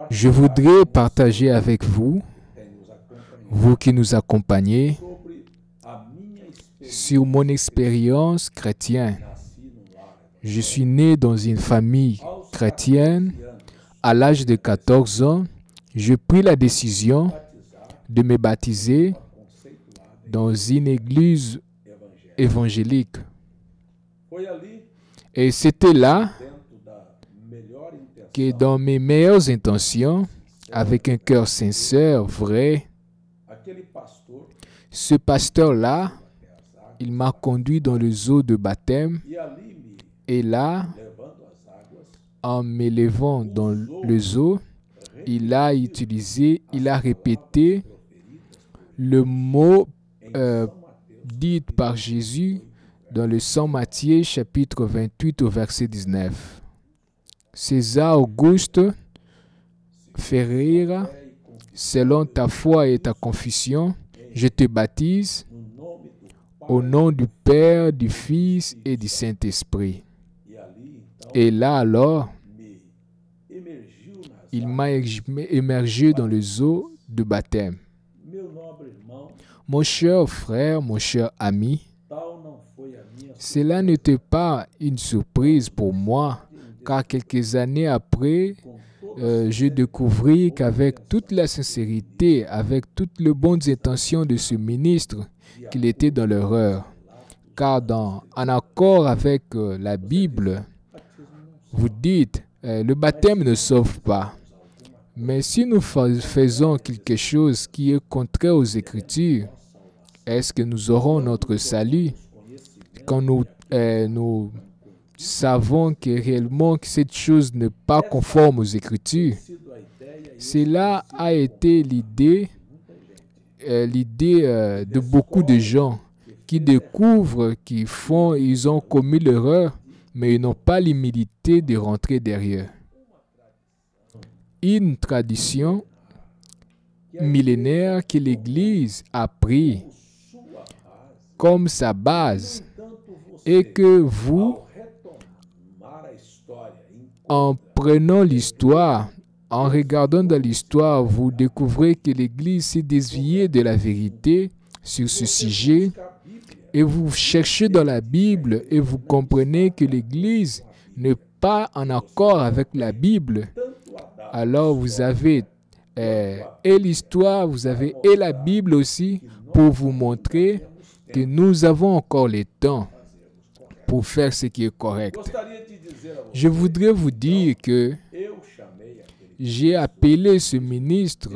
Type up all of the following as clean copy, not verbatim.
Je voudrais partager avec vous, vous qui nous accompagnez, sur mon expérience chrétienne. Je suis né dans une famille chrétienne. À l'âge de 14 ans, j'ai pris la décision de me baptiser dans une église évangélique. Et c'était là que dans mes meilleures intentions, avec un cœur sincère, vrai, ce pasteur-là, il m'a conduit dans les eaux de baptême. Et là, en m'élevant dans les eaux, il a répété le mot dit par Jésus dans le Saint Matthieu, chapitre 28, au verset 19. César Auguste Ferreira, selon ta foi et ta confession, je te baptise au nom du Père, du Fils et du Saint-Esprit. Et là alors, il m'a émergé dans les eaux de baptême. Mon cher frère, mon cher ami, cela n'était pas une surprise pour moi, car quelques années après, je découvris qu'avec toute la sincérité, avec toutes les bonnes intentions de ce ministre, qu'il était dans l'erreur. Car en accord avec la Bible, vous dites, le baptême ne sauve pas. Mais si nous faisons quelque chose qui est contraire aux Écritures, est-ce que nous aurons notre salut? Quand nous savons que réellement que cette chose n'est pas conforme aux Écritures, cela a été l'idée de beaucoup de gens qui découvrent ils ont commis l'erreur, mais ils n'ont pas l'humilité de rentrer derrière. Une tradition millénaire que l'Église a pris comme sa base et que vous, en prenant l'histoire, en regardant dans l'histoire, vous découvrez que l'Église s'est déviée de la vérité sur ce sujet et vous cherchez dans la Bible et vous comprenez que l'Église n'est pas en accord avec la Bible. Alors vous avez et l'histoire, vous avez et la Bible aussi pour vous montrer que nous avons encore le temps pour faire ce qui est correct. Je voudrais vous dire que j'ai appelé ce ministre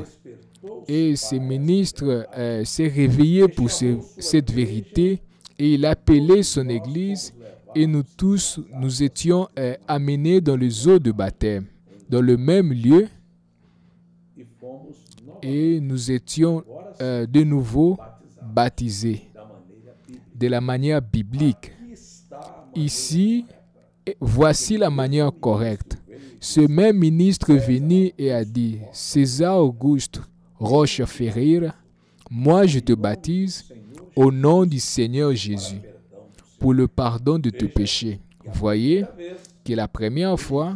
et ce ministre s'est réveillé pour cette vérité et il a appelé son église et nous tous, nous étions amenés dans les eaux de baptême, dans le même lieu et nous étions de nouveau baptisés de la manière biblique. Ici, voici la manière correcte. Ce même ministre est venu et a dit, César Auguste Rocha Ferreira, moi je te baptise au nom du Seigneur Jésus pour le pardon de tes péchés. Voyez que la première fois,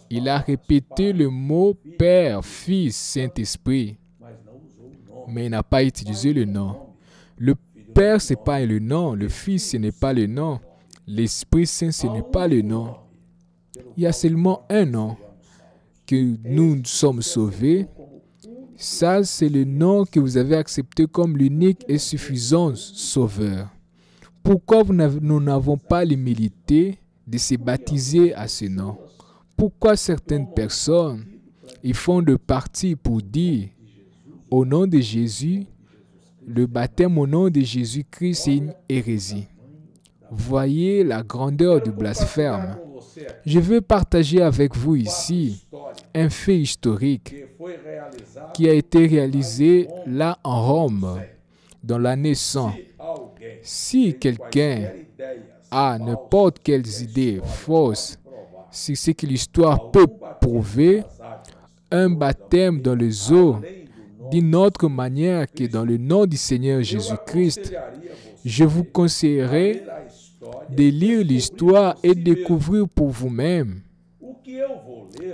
il a répété le mot Père, Fils, Saint-Esprit, mais il n'a pas utilisé le nom. Le Père, ce n'est pas le nom. Le Fils, ce n'est pas le nom. L'Esprit Saint, ce n'est pas le nom. Il y a seulement un nom que nous sommes sauvés. Ça, c'est le nom que vous avez accepté comme l'unique et suffisant Sauveur. Pourquoi nous n'avons pas l'humilité de se baptiser à ce nom? Pourquoi certaines personnes ils font de partie pour dire au nom de Jésus, le baptême au nom de Jésus-Christ, c'est une hérésie. Voyez la grandeur du blasphème. Je veux partager avec vous ici un fait historique qui a été réalisé là en Rome, dans l'année 100. Si quelqu'un a n'importe quelles idées fausses, si c'est que l'histoire peut prouver, un baptême dans les eaux d'une autre manière que dans le nom du Seigneur Jésus-Christ, je vous conseillerais de lire l'histoire et découvrir pour vous-même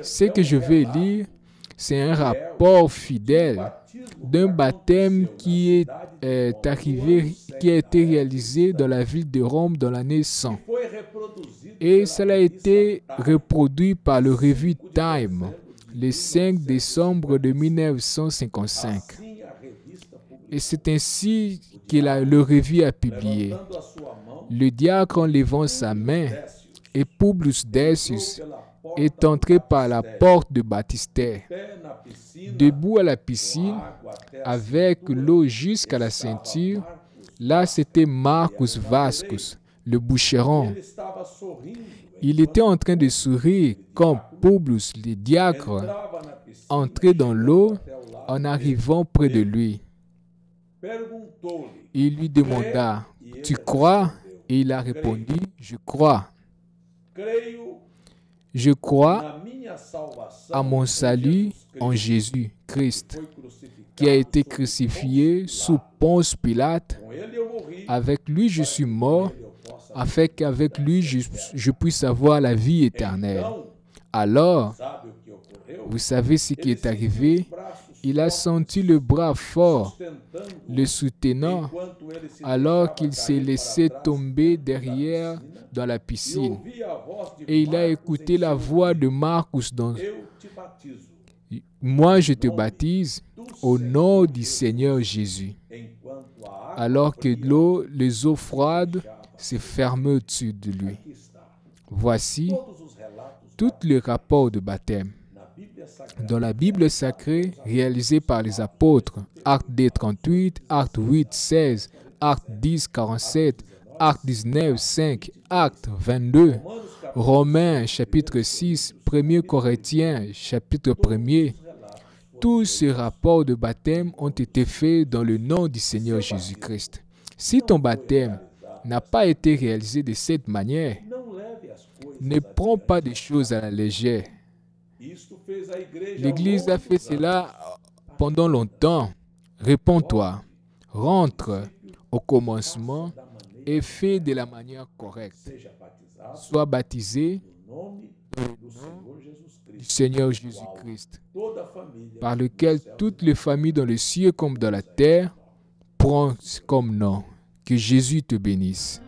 Ce que je vais lire, c'est un rapport fidèle d'un baptême qui est arrivé, qui a été réalisé dans la ville de Rome dans l'année 100. Et cela a été reproduit par le revue Time le 5 décembre de 1955. Et c'est ainsi que le revue a publié. Le diacre, en levant sa main, et Publius Decius est entré par la porte de baptistère, debout à la piscine, avec l'eau jusqu'à la ceinture. Là, c'était Marcus Vascus, le boucheron. Il était en train de sourire quand Publius, le diacre, entrait dans l'eau en arrivant près de lui. Il lui demanda, « Tu crois ?» Et il a répondu, « Je crois. Je crois à mon salut en Jésus-Christ, qui a été crucifié sous Ponce Pilate. Avec lui, je suis mort, afin qu'avec lui, je puisse avoir la vie éternelle. » Alors, vous savez ce qui est arrivé? Il a senti le bras fort le soutenant alors qu'il s'est laissé tomber derrière dans la piscine. Et il a écouté la voix de Marcus dans « Moi, je te baptise au nom du Seigneur Jésus. » Alors que les eaux froides se fermaient au-dessus de lui. Voici tous les rapports de baptême dans la Bible sacrée réalisée par les apôtres, Actes 2, 38, Actes 8, 16, Actes 10, 47, Actes 19, 5, Actes 22, Romains chapitre 6, 1 Corinthiens chapitre 1er. Tous ces rapports de baptême ont été faits dans le nom du Seigneur Jésus-Christ. Si ton baptême n'a pas été réalisé de cette manière, ne prends pas des choses à la légère. L'Église a fait cela pendant longtemps. Réponds-toi, rentre au commencement et fais de la manière correcte. Sois baptisé dans le nom du Seigneur Jésus-Christ, par lequel toutes les familles dans le ciel comme dans la terre prennent comme nom. Que Jésus te bénisse.